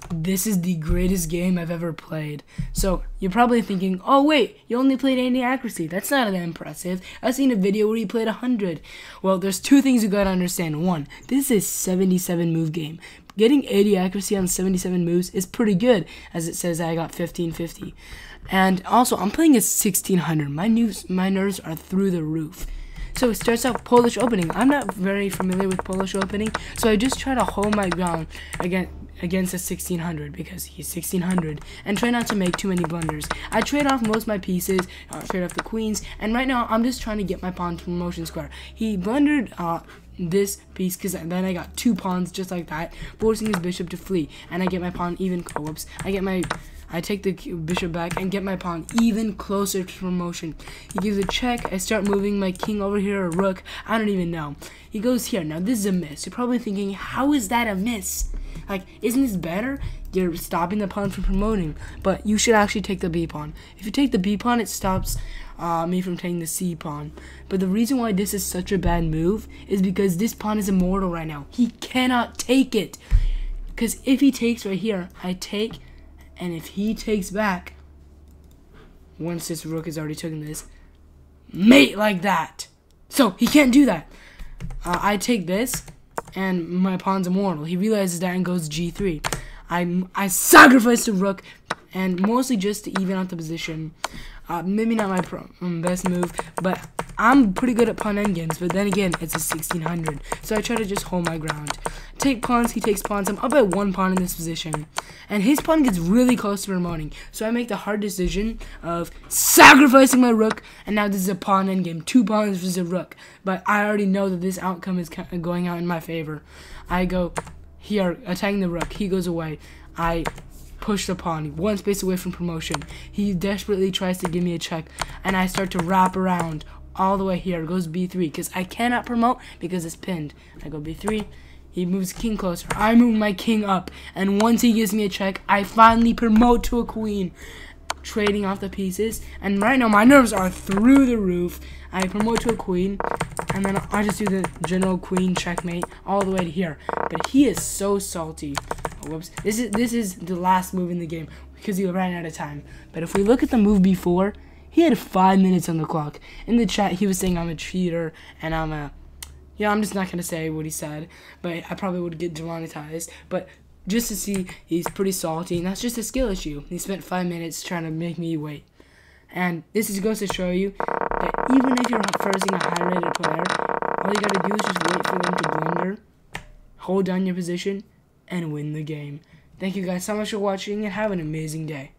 This is the greatest game I've ever played. So you're probably thinking, oh wait, you only played 80 accuracy. That's not that impressive. I've seen a video where you played 100. Well, there's two things you gotta understand. One, this is a 77 move game. Getting 80 accuracy on 77 moves is pretty good, as it says I got 1550. And also, I'm playing at 1600. My nerves are through the roof. So it starts out Polish opening. I'm not very familiar with Polish opening, so I just try to hold my ground against a 1600 because he's 1600 and try not to make too many blunders. I trade off most of my pieces, trade off the queens, and right now I'm just trying to get my pawn to promotion square. He blundered this piece because then I got two pawns just like that, forcing his bishop to flee, and I get my pawn even. I take the bishop back and get my pawn even closer to promotion. He gives a check. I start moving my king over here, or rook. I don't even know. He goes here. Now this is a miss. You're probably thinking, how is that a miss? Like, isn't this better? You're stopping the pawn from promoting. But you should actually take the b pawn. If you take the b pawn, it stops me from taking the c pawn. But the reason why this is such a bad move is because this pawn is immortal right now. He cannot take it. Because if he takes right here, I take. And if he takes back, once this rook has already taken this, mate like that. So he can't do that. I take this, and my pawn's immortal. He realizes that and goes g3. I sacrifice the rook, and mostly just to even out the position. Maybe not my best move, but I'm pretty good at pawn endgames. But then again, it's a 1600, so I try to just hold my ground. Take pawns, he takes pawns. I'm up by one pawn in this position, and his pawn gets really close to promoting. So I make the hard decision of sacrificing my rook, and now this is a pawn endgame, 2 pawns versus a rook. But I already know that this outcome is going out in my favor. I go here, attacking the rook. He goes away. I push the pawn, one space away from promotion. He desperately tries to give me a check, and I start to wrap around all the way here. It goes b3 because I cannot promote because it's pinned. I go b3. He moves king closer. I move my king up, and once he gives me a check, I finally promote to a queen, trading off the pieces. And right now my nerves are through the roof. I promote to a queen, and then I just do the general queen checkmate all the way to here. But he is so salty. Oh, whoops. This is the last move in the game because he ran out of time. But if we look at the move before, he had 5 minutes on the clock. In the chat, he was saying I'm a cheater and I'm just not going to say what he said, but I probably would get demonetized. But just to see, he's pretty salty, and that's just a skill issue. He spent 5 minutes trying to make me wait. And this goes to show you that even if you're facing a high-rated player, all you got to do is just wait for them to blunder, hold down your position, and win the game. Thank you guys so much for watching, and have an amazing day.